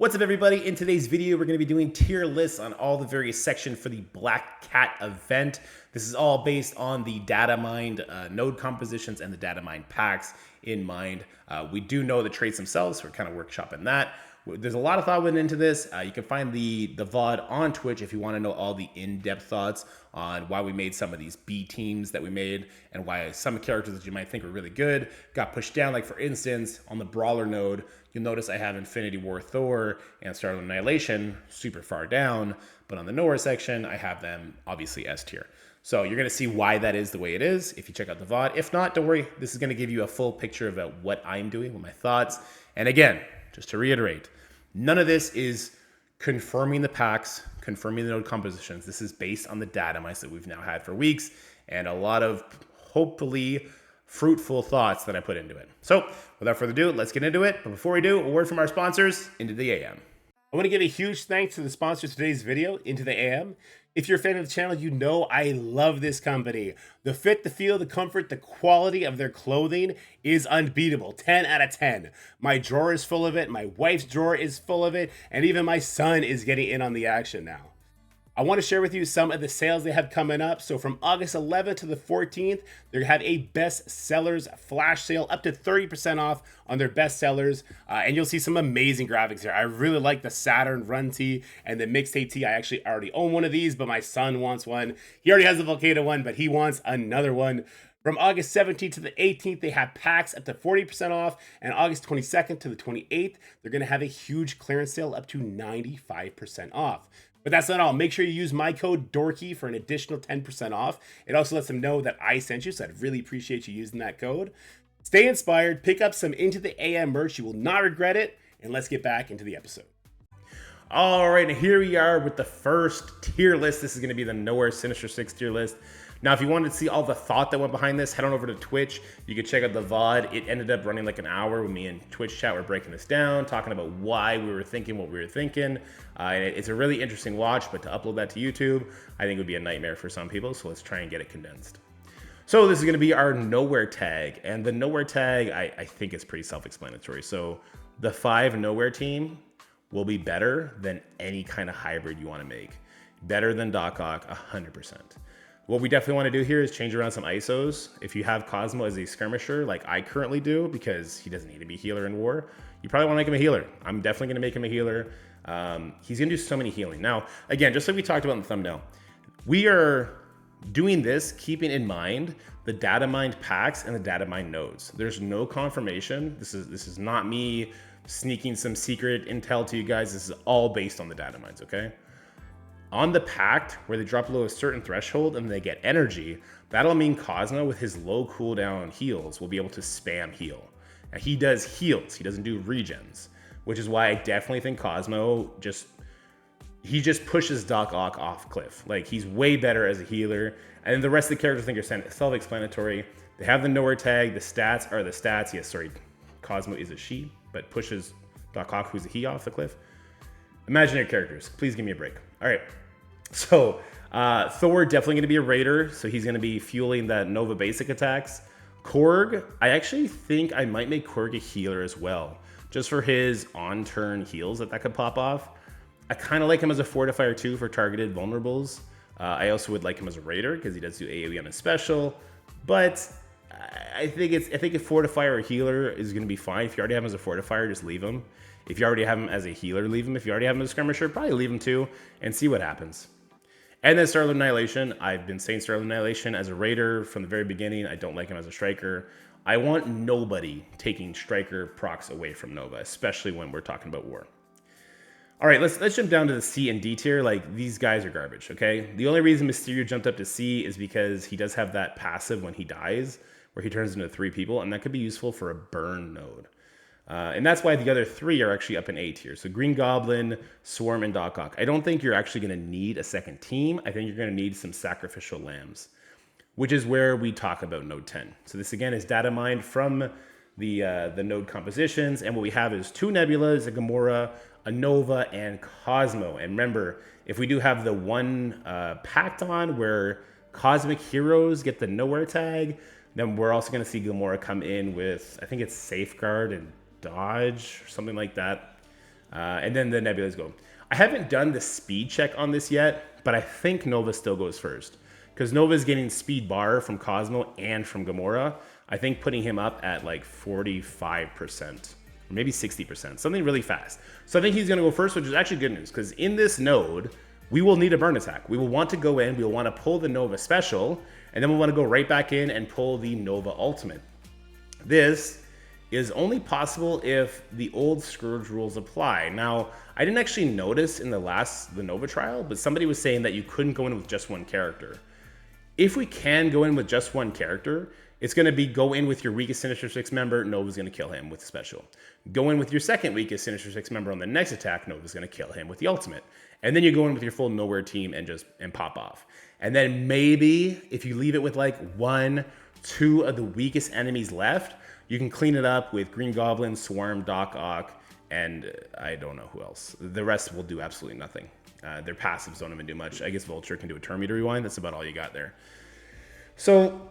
What's up, everybody? In today's video, we're going to be doing tier lists on all the various sections for the Black Cat event. This is all based on the data mined node compositions and the data mined packs in mind. We do know the traits themselves, so we're kind of workshopping that. There's a lot of thought went into this. You can find the VOD on Twitch if you want to know all the in-depth thoughts on why we made some of these B teams that we made and why some characters that you might think were really good got pushed down. Like, for instance, on the Brawler node, you'll notice I have Infinity War Thor and Star Lord Annihilation super far down, but on the Knowhere section, I have them obviously S tier. So you're going to see why that is the way it is if you check out the VOD. If not, don't worry. This is going to give you a full picture about what I'm doing with my thoughts. And again, just to reiterate, none of this is confirming the packs, confirming the node compositions. This is based on the data mice that we've now had for weeks and a lot of hopefully fruitful thoughts that I put into it. So without further ado, let's get into it. But before we do, a word from our sponsors, Into the AM. I want to give a huge thanks to the sponsor of today's video, Into the AM. If you're a fan of the channel, you know I love this company. The fit, the feel, the comfort, the quality of their clothing is unbeatable. 10 out of 10. My drawer is full of it. My wife's drawer is full of it. And even my son is getting in on the action now. I want to share with you some of the sales they have coming up. So from August 11th to the 14th, they're going to have a best sellers flash sale up to 30% off on their best sellers. And you'll see some amazing graphics here. I really like the Saturn Run tee and the Mixtape tee. I actually already own one of these, but my son wants one. He already has the Volcano one, but he wants another one. From August 17th to the 18th, they have packs up to 40% off. And August 22nd to the 28th, they're going to have a huge clearance sale up to 95% off. But that's not all. Make sure you use my code DORKY for an additional 10% off. It also lets them know that I sent you, so I'd really appreciate you using that code. Stay inspired, pick up some Into the AM merch. You will not regret it. And let's get back into the episode. All right, and here we are with the first tier list. This is going to be the Knowhere Sinister 6 tier list. Now, if you wanted to see all the thought that went behind this, head on over to Twitch. You can check out the VOD. It ended up running like an hour with me and Twitch chat. We're breaking this down, talking about why we were thinking what we were thinking. And it's a really interesting watch, but to upload that to YouTube, I think it would be a nightmare for some people. So let's try and get it condensed. So this is going to be our Knowhere tag. And the Knowhere tag, I think is pretty self-explanatory. So the 5 Knowhere team will be better than any kind of hybrid you want to make. Better than Doc Ock, 100%. What we definitely want to do here is change around some ISOs. If you have Cosmo as a skirmisher, like I currently do, because he doesn't need to be healer in war, you probably want to make him a healer. I'm definitely going to make him a healer. He's going to do so many healing. Now, again, just like we talked about in the thumbnail, we are doing this keeping in mind the data mined packs and the data mined nodes. There's no confirmation. This is not me sneaking some secret intel to you guys. This is all based on the data mines, okay? On the pact, where they drop below a certain threshold and they get energy, that'll mean Cosmo with his low cooldown heals will be able to spam heal. Now, he does heals, he doesn't do regens, which is why I definitely think Cosmo just pushes Doc Ock off cliff. Like, he's way better as a healer. And the rest of the characters I think are self-explanatory. They have the Knowhere tag, the stats are the stats. Yes, sorry, Cosmo is a she, but pushes Doc Ock, who's a he, off the cliff. Imaginary characters, please give me a break. All right. So Thor definitely going to be a raider, so he's going to be fueling that Nova basic attacks. Korg, I actually think I might make Korg a healer as well, just for his on-turn heals that could pop off. I kind of like him as a fortifier too for targeted vulnerables. I also would like him as a raider because he does do AoE on his special, but I think a fortifier or healer is going to be fine. If you already have him as a fortifier, just leave him. If you already have him as a healer, leave him. If you already have him as a skirmisher, probably leave him too and see what happens. And then Star Lord Annihilation. I've been saying Star Lord Annihilation as a raider from the very beginning. I don't like him as a striker. I want nobody taking striker procs away from Nova, especially when we're talking about war. All right, let's jump down to the C and D tier. Like, these guys are garbage, okay? The only reason Mysterio jumped up to C is because he does have that passive when he dies, where he turns into 3 people, and that could be useful for a burn node. And that's why the other 3 are actually up in A tier. So Green Goblin, Swarm, and Doc Ock. I don't think you're actually going to need a second team. I think you're going to need some sacrificial lambs, which is where we talk about node 10. So this, again, is data mined from the node compositions. And what we have is 2 Nebulas, a Gamora, a Nova, and Cosmo. And remember, if we do have the one pact on where Cosmic Heroes get the Knowhere tag, then we're also going to see Gamora come in with, I think it's Safeguard and Dodge or something like that. And then the Nebulas go. I haven't done the speed check on this yet, but I think Nova still goes first. Because Nova's getting speed bar from Cosmo and from Gamora. I think putting him up at like 45%, or maybe 60%, something really fast. So I think he's going to go first, which is actually good news. Because in this node, we will need a burn attack. We will want to go in, we will want to pull the Nova special, and then we'll want to go right back in and pull the Nova ultimate. This is only possible if the old Scourge rules apply. Now, I didn't actually notice in the Nova trial, but somebody was saying that you couldn't go in with just one character. If we can go in with just one character, it's going to be go in with your weakest Sinister Six member, Nova's going to kill him with the special. Go in with your second weakest Sinister Six member on the next attack, Nova's going to kill him with the ultimate. And then you go in with your full Knowhere team and pop off. And then maybe if you leave it with like 1, 2 of the weakest enemies left, you can clean it up with Green Goblin, Swarm, Doc Ock, and I don't know who else. The rest will do absolutely nothing. Their passives don't even do much. I guess Vulture can do a turn meter rewind. That's about all you got there. So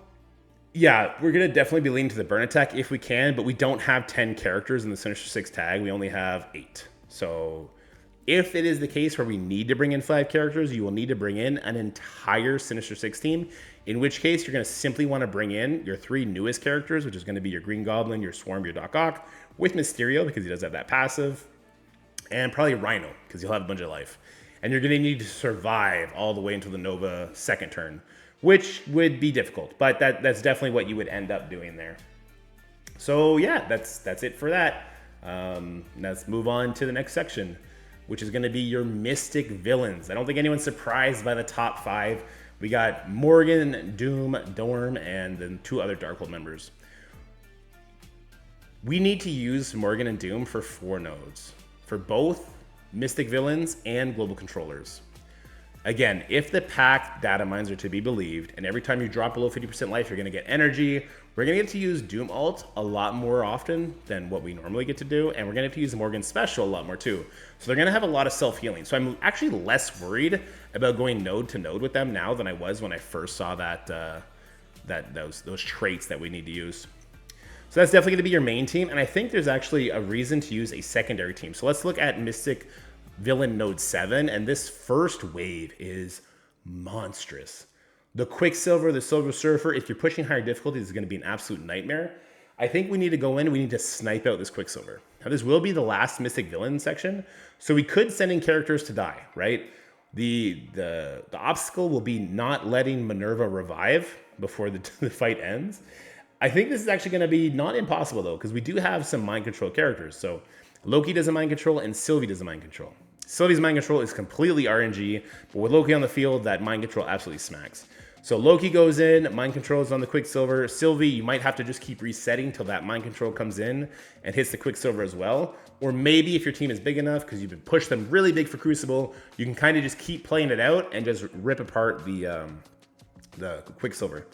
yeah, we're going to definitely be leaning to the burn attack if we can, but we don't have 10 characters in the Sinister Six tag. We only have 8. So if it is the case where we need to bring in 5 characters, you will need to bring in an entire Sinister Six team, in which case you're going to simply want to bring in your 3 newest characters, which is going to be your Green Goblin, your Swarm, your Doc Ock, with Mysterio, because he does have that passive, and probably Rhino, because he'll have a bunch of life. And you're going to need to survive all the way until the Nova second turn, which would be difficult, but that's definitely what you would end up doing there. So yeah, that's it for that. Let's move on to the next section, which is going to be your Mystic Villains. I don't think anyone's surprised by the top 5. We got Morgan, Doom, Dorm, and then 2 other Darkhold members. We need to use Morgan and Doom for 4 nodes, for both Mystic Villains and Global Controllers. Again, if the pack data mines are to be believed, and every time you drop below 50% life, you're going to get energy, we're going to get to use Doom ult a lot more often than what we normally get to do, and we're going to have to use Morgan Special a lot more too. So they're going to have a lot of self-healing. So I'm actually less worried about going node to node with them now than I was when I first saw those traits that we need to use. So that's definitely going to be your main team, and I think there's actually a reason to use a secondary team. So let's look at Mystic Villain Node 7, and this first wave is monstrous. The Quicksilver, the Silver Surfer, if you're pushing higher difficulties, is going to be an absolute nightmare. I think we need to go in, we need to snipe out this Quicksilver. Now, this will be the last Mystic Villain section, so we could send in characters to die, right? The obstacle will be not letting Minerva revive before the fight ends. I think this is actually going to be not impossible, though, because we do have some mind control characters. So Loki does a mind control, and Sylvie does a mind control. Sylvie's mind control is completely RNG, but with Loki on the field, that mind control absolutely smacks. So Loki goes in, mind controls on the Quicksilver. Sylvie, you might have to just keep resetting till that mind control comes in and hits the Quicksilver as well. Or maybe if your team is big enough, because you've been pushed them really big for Crucible, you can kind of just keep playing it out and just rip apart the Quicksilver.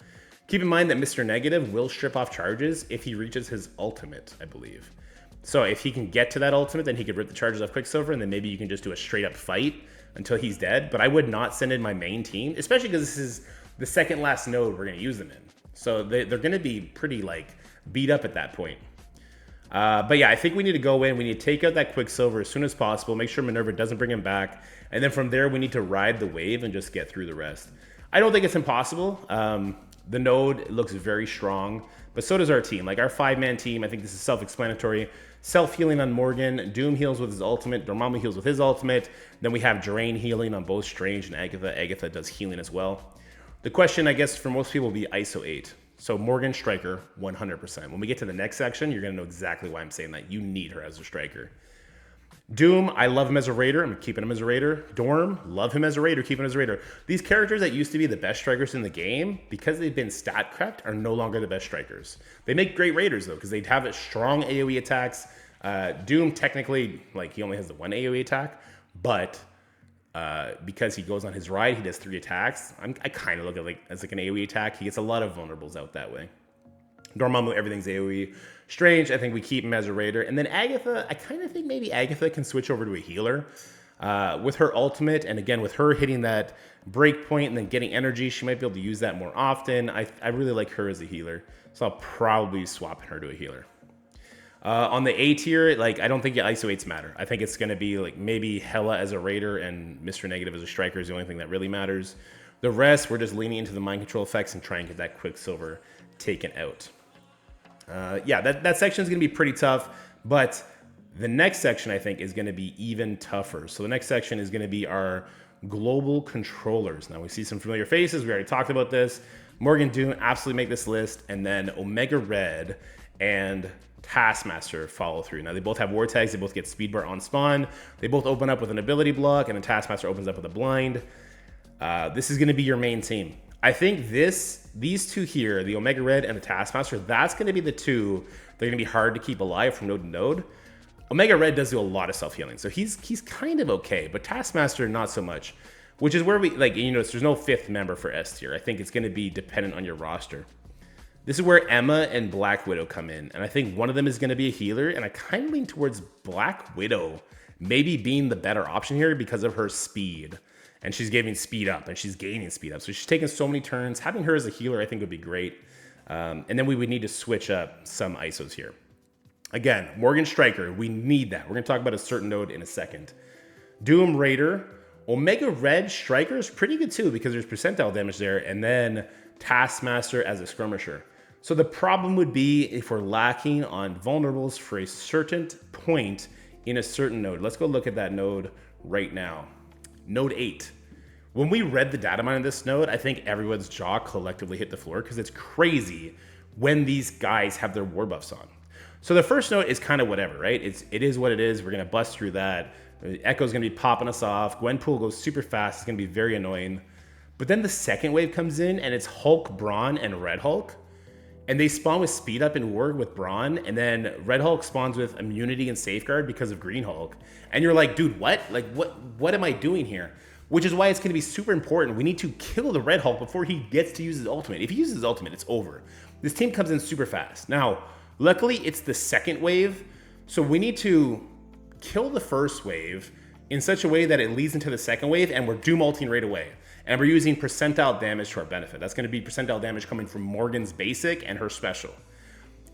Keep in mind that Mr. Negative will strip off charges if he reaches his ultimate, I believe. So if he can get to that ultimate, then he could rip the charges off Quicksilver, and then maybe you can just do a straight up fight until he's dead. But I would not send in my main team, especially because this is the second last node we're going to use them in. So they're going to be pretty like beat up at that point. But yeah, I think we need to go in. We need to take out that Quicksilver as soon as possible. Make sure Minerva doesn't bring him back. And then from there, we need to ride the wave and just get through the rest. I don't think it's impossible. The node looks very strong, but so does our team. Like our 5-man team, I think this is self-explanatory. Self-healing on Morgan, Doom heals with his ultimate, Dormammu heals with his ultimate. Then we have Drain healing on both Strange and Agatha. Agatha does healing as well. The question, I guess, for most people will be ISO 8. So Morgan, striker, 100%. When we get to the next section, you're going to know exactly why I'm saying that. You need her as a striker. Doom, I love him as a raider. I'm keeping him as a raider. Dorm, love him as a raider, keeping him as a raider. These characters that used to be the best strikers in the game, because they've been stat crept, are no longer the best strikers. They make great raiders, though, because they have strong AoE attacks. Doom, technically, like, he only has the 1 AoE attack, but because he goes on his ride, he does 3 attacks. I kind of look at it as like an AoE attack. He gets a lot of vulnerables out that way. Dormammu, everything's AoE. Strange, I think we keep him as a raider. And then Agatha, I kind of think maybe Agatha can switch over to a healer. With her ultimate, and again, with her hitting that break point and then getting energy, she might be able to use that more often. I really like her as a healer, so I'll probably swap her to a healer. On the A tier, like I don't think the ISO 8s matter. I think it's going to be like maybe Hela as a raider and Mr. Negative as a striker is the only thing that really matters. The rest, we're just leaning into the mind control effects and trying to get that Quicksilver taken out. Yeah, that section is going to be pretty tough, but the next section I think is going to be even tougher. So the next section is going to be our global controllers. Now we see some familiar faces. We already talked about this. Morgan Doom absolutely make this list, and then Omega Red and Taskmaster follow through. Now they both have war tags. They both get speed bar on spawn. They both open up with an ability block, and then Taskmaster opens up with a blind. This is going to be your main team. I think these two here, the Omega Red and the Taskmaster, that's going to be the two that are going to be hard to keep alive from node to node. Omega Red does do a lot of self-healing, so he's kind of okay, but Taskmaster not so much, which is where we, like, you know, there's no fifth member for S tier. I think it's going to be dependent on your roster. This is where Emma and Black Widow come in, and I think one of them is going to be a healer, and I kind of lean towards Black Widow maybe being the better option here because of her speed. And she's giving speed up, and she's gaining speed up. So she's taking so many turns. Having her as a healer, I think, would be great. And then we would need to switch up some ISOs here. Again, Morgan Striker, we need that. We're going to talk about a certain node in a second. Doom Raider. Omega Red Striker is pretty good, too, because there's percentile damage there. And then Taskmaster as a skirmisher. So the problem would be if we're lacking on vulnerables for a certain point in a certain node. Let's go look at that node right now. Node 8. When we read the data mine of this node, I think everyone's jaw collectively hit the floor because it's crazy when these guys have their war buffs on. So the first node is kind of whatever, right? It is what it is. We're going to bust through that. Echo's going to be popping us off. Gwenpool goes super fast. It's going to be very annoying. But then the second wave comes in, and it's Hulk, Brawn, and Red Hulk. And they spawn with speed up and Warg with Brawn, and then Red Hulk spawns with immunity and safeguard because of Green Hulk. And you're like, dude, what? Like, what am I doing here? Which is why it's going to be super important. We need to kill the Red Hulk before he gets to use his ultimate. If he uses his ultimate, it's over. This team comes in super fast. Now, luckily, it's the second wave, so we need to kill the first wave in such a way that it leads into the second wave, and we're doom ulting right away. And we're using percentile damage to our benefit. That's going to be percentile damage coming from Morgan's basic and her special.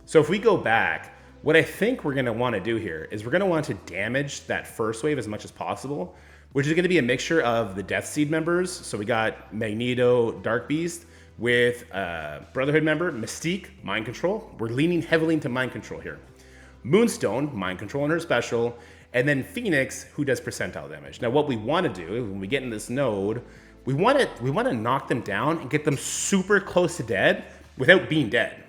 So if we go back, what I think we're going to want to do here is we're going to want to damage that first wave as much as possible, which is going to be a mixture of the Death Seed members. So we got Magneto, Dark Beast, with Brotherhood member, Mystique, Mind Control. We're leaning heavily into Mind Control here. Moonstone, Mind Control in her special, and then Phoenix, who does percentile damage. Now what we want to do when we get in this node, we want to knock them down and get them super close to dead without being dead,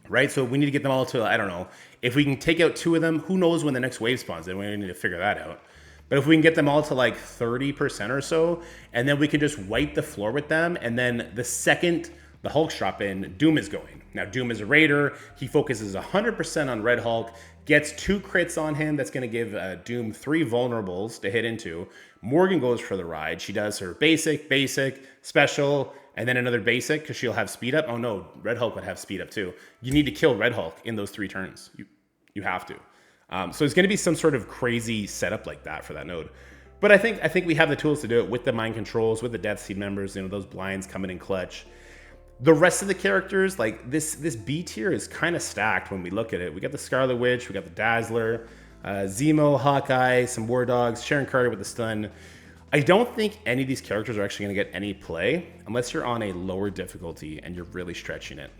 right? So we need to get them all to, I don't know, if we can take out 2 of them, who knows when the next wave spawns in, we need to figure that out. But if we can get them all to like 30% or so, and then we can just wipe the floor with them, and then the second the Hulks drop in, Doom is going. Now Doom is a raider, he focuses 100% on Red Hulk, gets 2 crits on him, that's gonna give Doom 3 vulnerables to hit into. Morgan goes for the ride, she does her basic, special, and then another basic, because she'll have speed up. Oh no, Red Hulk would have speed up too. You need to kill Red Hulk in those 3 turns, you have to. So it's going to be some sort of crazy setup like that for that node. But I think we have the tools to do it with the mind controls, with the Death Seed members, you know, those blinds coming in clutch. The rest of the characters, like this B tier is kind of stacked when we look at it. We got the Scarlet Witch, we got the Dazzler, Zemo, Hawkeye, some War Dogs, Sharon Carter with the stun. I don't think any of these characters are actually going to get any play unless you're on a lower difficulty and you're really stretching it.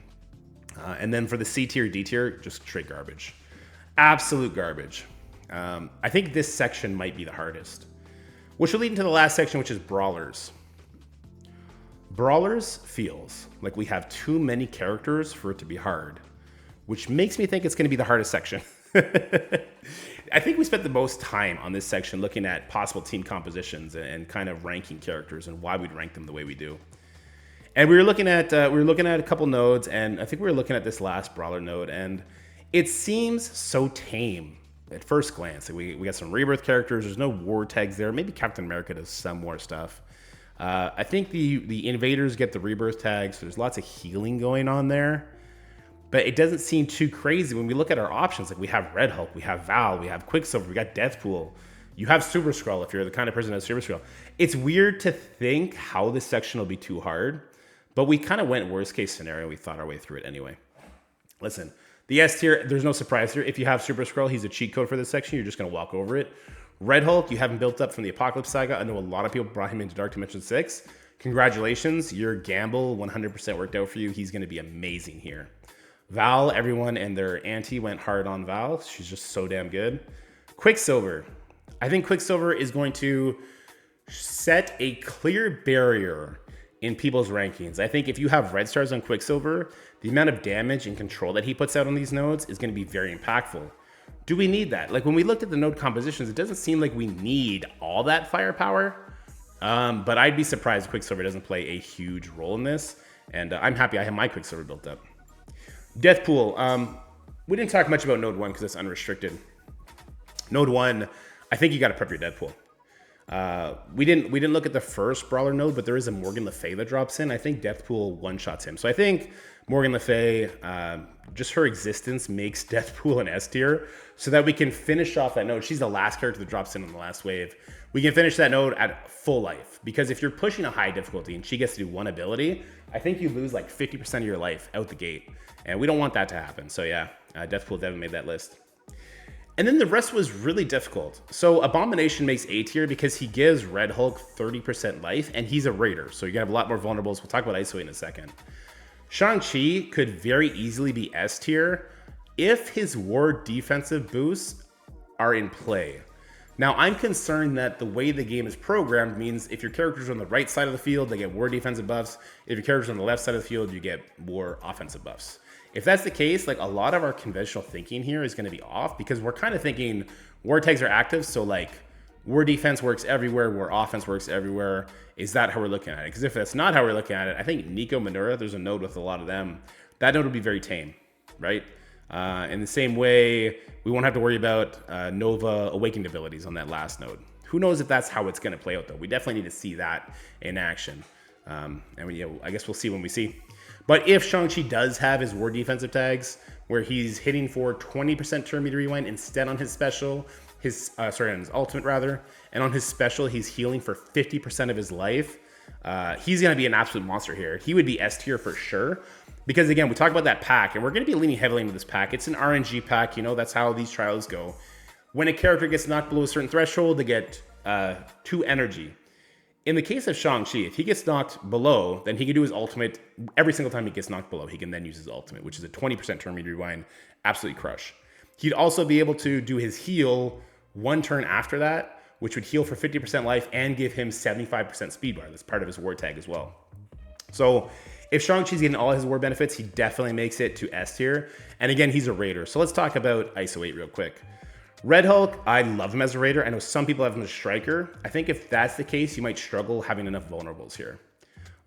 And then for the C tier, D tier, just straight garbage. Absolute garbage. I think this section might be the hardest, which will lead into the last section, which is Brawlers. Brawlers feels like we have too many characters for it to be hard, which makes me think it's going to be the hardest section. I think we spent the most time on this section looking at possible team compositions and kind of ranking characters and why we'd rank them the way we do. And we were looking at a couple nodes, and I think we were looking at this last Brawler node, and it seems so tame at first glance. We got some Rebirth characters. There's no war tags there. Maybe Captain America does some more stuff. I think the Invaders get the Rebirth tags. So there's lots of healing going on there. But it doesn't seem too crazy when we look at our options. Like we have Red Hulk, we have Val, we have Quicksilver, we got Deathpool. You have Super Skrull if you're the kind of person that has Super Skrull. It's weird to think how this section will be too hard. But we kind of went worst case scenario. We thought our way through it anyway. Listen. The S tier, there's no surprise here. If you have Super Skrull, he's a cheat code for this section. You're just going to walk over it. Red Hulk, you haven't built up from the Apocalypse Saga. I know a lot of people brought him into Dark Dimension 6. Congratulations, your gamble 100% worked out for you. He's going to be amazing here. Val, everyone and their auntie went hard on Val. She's just so damn good. Quicksilver. I think Quicksilver is going to set a clear barrier in people's rankings. I think if you have red stars on Quicksilver, the amount of damage and control that he puts out on these nodes is going to be very impactful. Do we need that? Like when we looked at the node compositions, it doesn't seem like we need all that firepower. But I'd be surprised if Quicksilver doesn't play a huge role in this. And I'm happy I have my Quicksilver built up. Deathpool. We didn't talk much about node 1 because it's unrestricted. Node 1, I think you got to prep your Deathpool. We didn't look at the first Brawler node, but there is a Morgan Le Fay that drops in. I think Deathpool one-shots him. So I think Morgan Le Fay, just her existence makes Deathpool an S tier so that we can finish off that node. She's the last character that drops in the last wave. We can finish that node at full life because if you're pushing a high difficulty and she gets to do one ability, I think you lose like 50% of your life out the gate. And we don't want that to happen. So yeah, Deathpool definitely made that list. And then the rest was really difficult. So Abomination makes A tier because he gives Red Hulk 30% life and he's a raider. So you're gonna have a lot more vulnerables. We'll talk about ISO in a second. Shang-Chi could very easily be S tier if his ward defensive boosts are in play. Now, I'm concerned that the way the game is programmed means if your character's on the right side of the field, they get ward defensive buffs. If your character's on the left side of the field, you get more offensive buffs. If that's the case, like a lot of our conventional thinking here is going to be off because we're kind of thinking ward tags are active. So like ward defense works everywhere, ward offense works everywhere. Is that how we're looking at it? Because if that's not how we're looking at it, I think Nico Manura, there's a node with a lot of them. That node will be very tame, right? In the same way, we won't have to worry about Nova awakened abilities on that last node. Who knows if that's how it's going to play out though? We definitely need to see that in action. And I guess we'll see when we see. But if Shang-Chi does have his ward defensive tags, where he's hitting for 20% turn meter rewind instead on his special, on his ultimate rather, and on his special he's healing for 50% of his life, he's going to be an absolute monster here. He would be S tier for sure. Because again, we talk about that pack, and we're going to be leaning heavily into this pack. It's an RNG pack, that's how these trials go. When a character gets knocked below a certain threshold, they get 2 energy. In the case of Shang-Chi, if he gets knocked below, then he can do his ultimate every single time he gets knocked below. He can then use his ultimate, which is a 20% turn meter rewind, absolutely crush. He'd also be able to do his heal 1 turn after that, which would heal for 50% life and give him 75% speed bar. That's part of his ward tag as well. So if Shang-Chi's getting all his ward benefits, he definitely makes it to S tier. And again, he's a raider. So let's talk about ISO 8 real quick. Red Hulk, I love him as a raider. I know some people have him as a striker. I think if that's the case, you might struggle having enough vulnerables here.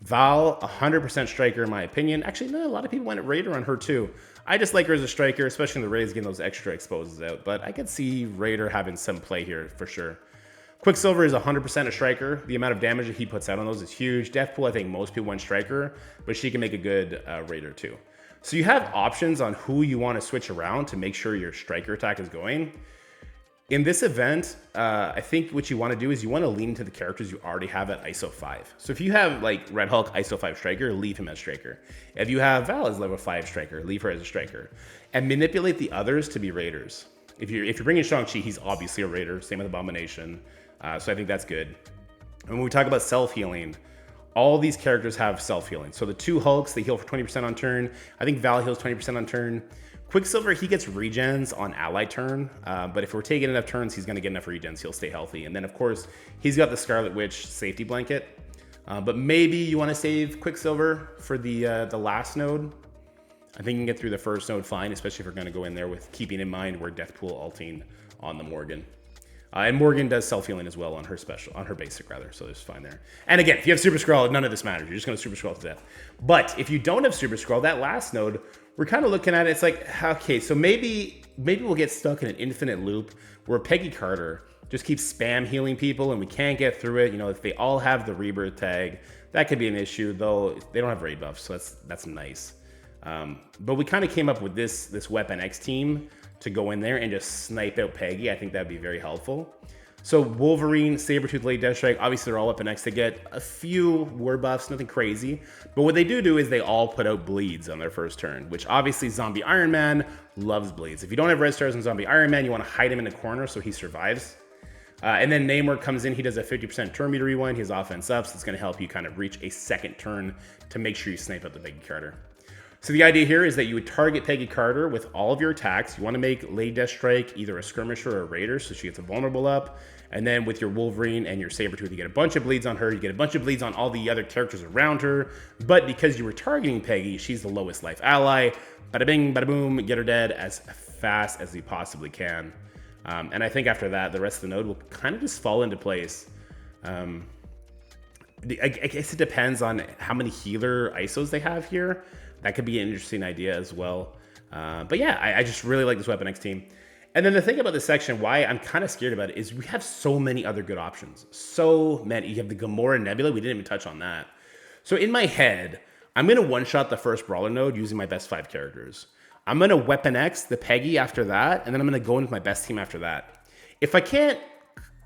Val, 100% striker in my opinion. Actually, no, a lot of people went at raider on her too. I just like her as a striker, especially in the raids, getting those extra exposes out. But I could see raider having some play here for sure. Quicksilver is 100% a striker. The amount of damage that he puts out on those is huge. Deathpool, I think most people went striker, but she can make a good raider too. So you have options on who you want to switch around to make sure your striker attack is going. In this event, I think what you want to do is you want to lean into the characters you already have at ISO 5. So if you have like Red Hulk ISO 5 striker, leave him as striker. If you have Val as level 5 striker, leave her as a striker. And manipulate the others to be raiders. If you're bringing Shang-Chi, he's obviously a raider. Same with Abomination. So I think that's good. And when we talk about self-healing, all these characters have self-healing. So the 2 Hulks, they heal for 20% on turn. I think Val heals 20% on turn. Quicksilver, he gets regens on ally turn, but if we're taking enough turns, he's going to get enough regens. He'll stay healthy. And then, of course, he's got the Scarlet Witch safety blanket. But maybe you want to save Quicksilver for the last node. I think you can get through the first node fine, especially if we're going to go in there with keeping in mind we're Deathpool ulting on the Morgan. And Morgan does self-healing as well on her special, on her basic rather, so it's fine there. And again, if you have Super Skrull, none of this matters. You're just going to Super Skrull to death. But if you don't have Super Skrull, that last node, we're kind of looking at it, it's like, okay, so maybe we'll get stuck in an infinite loop where Peggy Carter just keeps spam healing people and we can't get through it. If they all have the rebirth tag, that could be an issue, though they don't have raid buffs, so that's nice. But we kind of came up with this Weapon X team to go in there and just snipe out Peggy. I think that'd be very helpful. So Wolverine, Sabretooth, Lady Deathstrike, obviously they're all Weapon X. They get a few ward buffs, nothing crazy. But what they do is they all put out bleeds on their first turn, which obviously Zombie Iron Man loves bleeds. If you don't have red stars on Zombie Iron Man, you want to hide him in the corner so he survives. And then Knowhere comes in, he does a 50% turn meter rewind, his offense up, so it's going to help you kind of reach a second turn to make sure you snipe out the Peggy Carter. So the idea here is that you would target Peggy Carter with all of your attacks. You want to make Lady Deathstrike either a skirmisher or a raider, so she gets a vulnerable up. And then with your Wolverine and your Sabretooth, you get a bunch of bleeds on her. You get a bunch of bleeds on all the other characters around her. But because you were targeting Peggy, she's the lowest life ally. Bada bing, bada boom, get her dead as fast as you possibly can. And I think after that, the rest of the node will kind of just fall into place. I guess it depends on how many healer ISOs they have here. That could be an interesting idea as well. But yeah, I just really like this Weapon X team. And then the thing about this section, why I'm kind of scared about it, is we have so many other good options. So many. You have the Gamora Nebula. We didn't even touch on that. So in my head, I'm going to one-shot the first Brawler node using my best 5 characters. I'm going to Weapon X the Peggy after that, and then I'm going to go into my best team after that. If I can't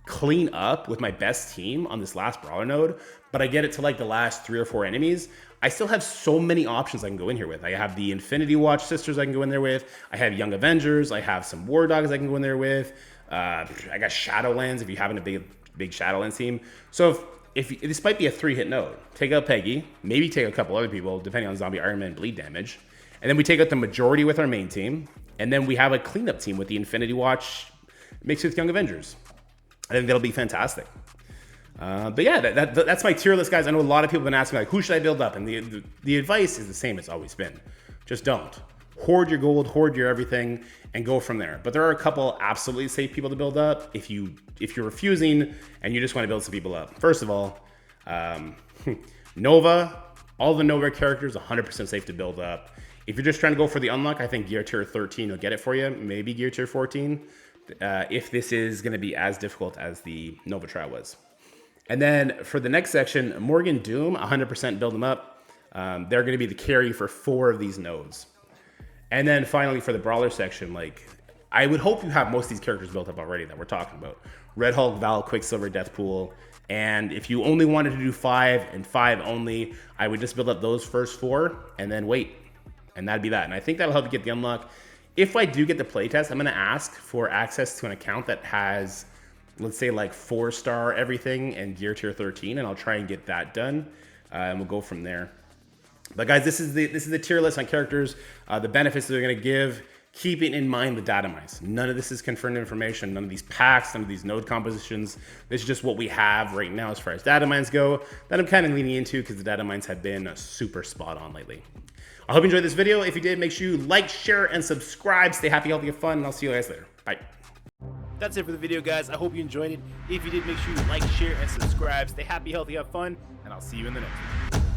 clean up with my best team on this last Brawler node, but I get it to like the last 3 or 4 enemies, I still have so many options I can go in here with. I have the Infinity Watch sisters I can go in there with. I have Young Avengers. I have some War Dogs I can go in there with. I got Shadowlands if you have a big Shadowlands team. So if this might be a 3-hit node. Take out Peggy, maybe take a couple other people, depending on Zombie Iron Man bleed damage. And then we take out the majority with our main team. And then we have a cleanup team with the Infinity Watch mixed with Young Avengers. I think that'll be fantastic. But yeah, that's my tier list, guys. I know a lot of people have been asking, like, who should I build up? And the advice is the same it's always been. Just don't. Hoard your gold, hoard your everything, and go from there. But there are a couple absolutely safe people to build up if you're refusing and you just want to build some people up. First of all, Nova, all the Knowhere characters, 100% safe to build up. If you're just trying to go for the unlock, I think Gear Tier 13 will get it for you. Maybe Gear Tier 14, if this is going to be as difficult as the Nova trial was. And then for the next section, Morgan Doom, 100% build them up. They're going to be the carry for 4 of these nodes. And then finally for the Brawler section, like, I would hope you have most of these characters built up already that we're talking about. Red Hulk, Val, Quicksilver, Deathpool. And if you only wanted to do 5 and 5 only, I would just build up those first 4 and then wait. And that'd be that. And I think that'll help you get the unlock. If I do get the playtest, I'm going to ask for access to an account that has, let's say, like 4-star everything and Gear Tier 13, and I'll try and get that done, and we'll go from there. But guys, this is the tier list on characters, the benefits that they're going to give, keeping in mind the data mines. None of this is confirmed information, none of these packs, none of these node compositions. This is just what we have right now as far as data mines go, that I'm kind of leaning into because the data mines have been super spot on lately. I hope you enjoyed this video. If you did, make sure you like, share, and subscribe. Stay happy, healthy, and fun, and I'll see you guys later. Bye. That's it for the video, guys. I hope you enjoyed it. If you did, make sure you like, share, and subscribe. Stay happy, healthy, have fun, and I'll see you in the next one.